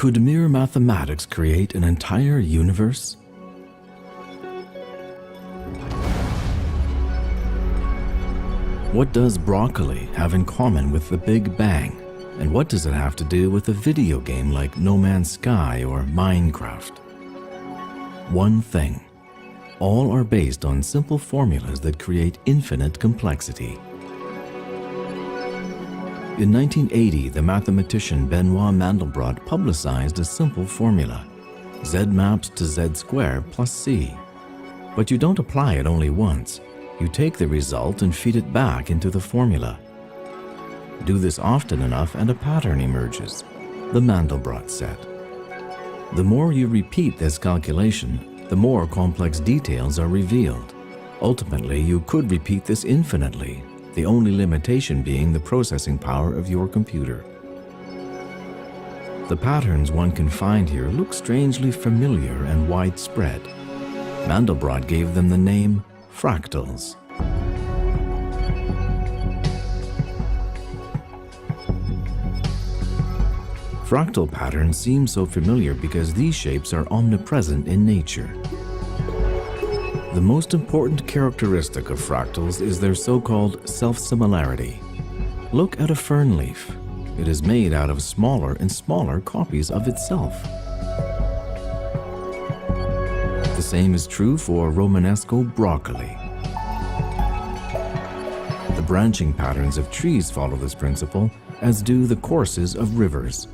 Could mere mathematics create an entire universe? What does broccoli have in common with the Big Bang? And what does it have to do with a video game like No Man's Sky or Minecraft? One thing. All are based on simple formulas that create infinite complexity. In 1980, the mathematician Benoit Mandelbrot publicized a simple formula: z maps to z squared plus c. But you don't apply it only once. You take the result and feed it back into the formula. Do this often enough and a pattern emerges, the Mandelbrot set. The more you repeat this calculation, the more complex details are revealed. Ultimately, you could repeat this infinitely, the only limitation being the processing power of your computer. The patterns one can find here look strangely familiar and widespread. Mandelbrot gave them the name fractals. Fractal patterns seem so familiar because these shapes are omnipresent in nature. The most important characteristic of fractals is their so-called self-similarity. Look at a fern leaf. It is made out of smaller and smaller copies of itself. The same is true for Romanesco broccoli. The branching patterns of trees follow this principle, as do the courses of rivers.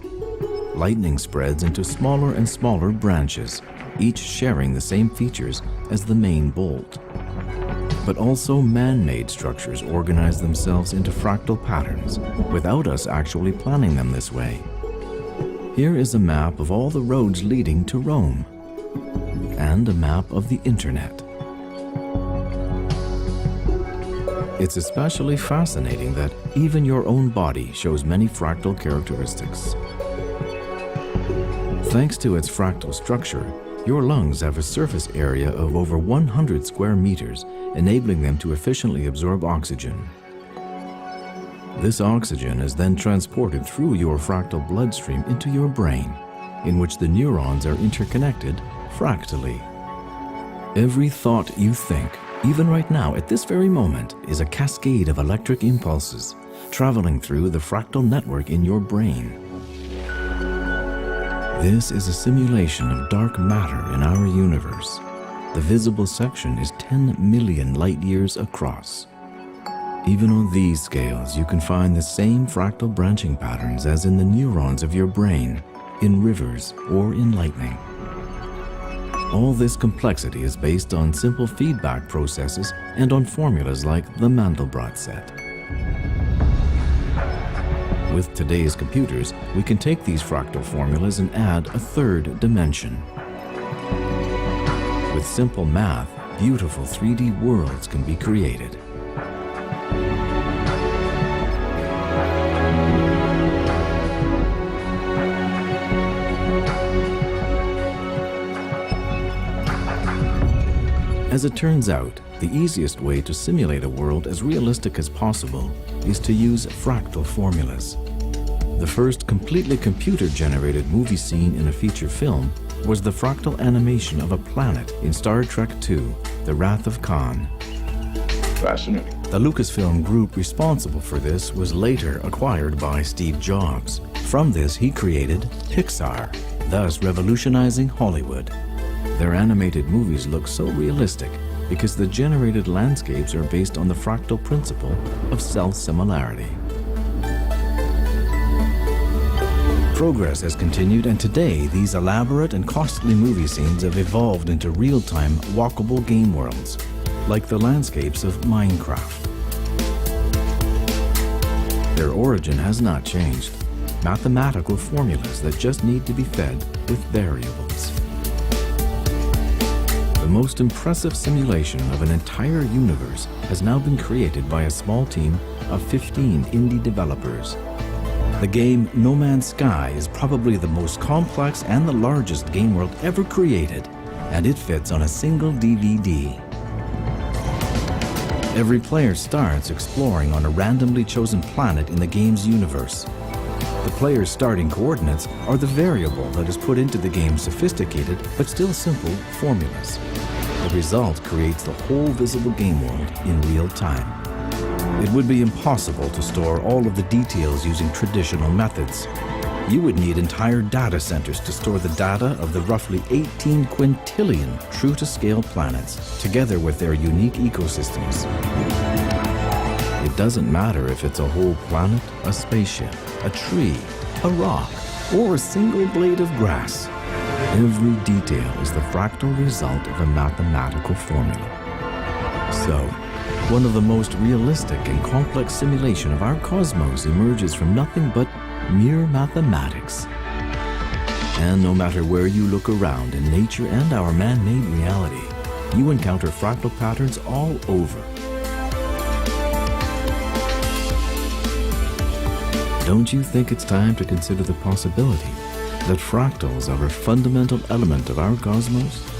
Lightning spreads into smaller and smaller branches, each sharing the same features as the main bolt. But also man-made structures organize themselves into fractal patterns without us actually planning them this way. Here is a map of all the roads leading to Rome, and a map of the Internet. It's especially fascinating that even your own body shows many fractal characteristics. Thanks to its fractal structure, your lungs have a surface area of over 100 square meters, enabling them to efficiently absorb oxygen. This oxygen is then transported through your fractal bloodstream into your brain, in which the neurons are interconnected fractally. Every thought you think, even right now at this very moment, is a cascade of electric impulses traveling through the fractal network in your brain. This is a simulation of dark matter in our universe. The visible section is 10 million light years across. Even on these scales, you can find the same fractal branching patterns as in the neurons of your brain, in rivers, or in lightning. All this complexity is based on simple feedback processes and on formulas like the Mandelbrot set. With today's computers, we can take these fractal formulas and add a third dimension. With simple math, beautiful 3D worlds can be created. As it turns out, the easiest way to simulate a world as realistic as possible is to use fractal formulas. The first completely computer-generated movie scene in a feature film was the fractal animation of a planet in Star Trek II, The Wrath of Khan. Fascinating. The Lucasfilm group responsible for this was later acquired by Steve Jobs. From this, he created Pixar, thus revolutionizing Hollywood. Their animated movies look so realistic because the generated landscapes are based on the fractal principle of self-similarity. Progress has continued, and today these elaborate and costly movie scenes have evolved into real-time, walkable game worlds, like the landscapes of Minecraft. Their origin has not changed. Mathematical formulas that just need to be fed with variables. The most impressive simulation of an entire universe has now been created by a small team of 15 indie developers. The game No Man's Sky is probably the most complex and the largest game world ever created, and it fits on a single DVD. Every player starts exploring on a randomly chosen planet in the game's universe. The player's starting coordinates are the variable that is put into the game's sophisticated but still simple formulas. The result creates the whole visible game world in real time. It would be impossible to store all of the details using traditional methods. You would need entire data centers to store the data of the roughly 18 quintillion true-to-scale planets, together with their unique ecosystems. It doesn't matter if it's a whole planet, a spaceship, a tree, a rock, or a single blade of grass. Every detail is the fractal result of a mathematical formula. So, one of the most realistic and complex simulation of our cosmos emerges from nothing but mere mathematics. And no matter where you look around in nature and our man-made reality, you encounter fractal patterns all over. Don't you think it's time to consider the possibility that fractals are a fundamental element of our cosmos?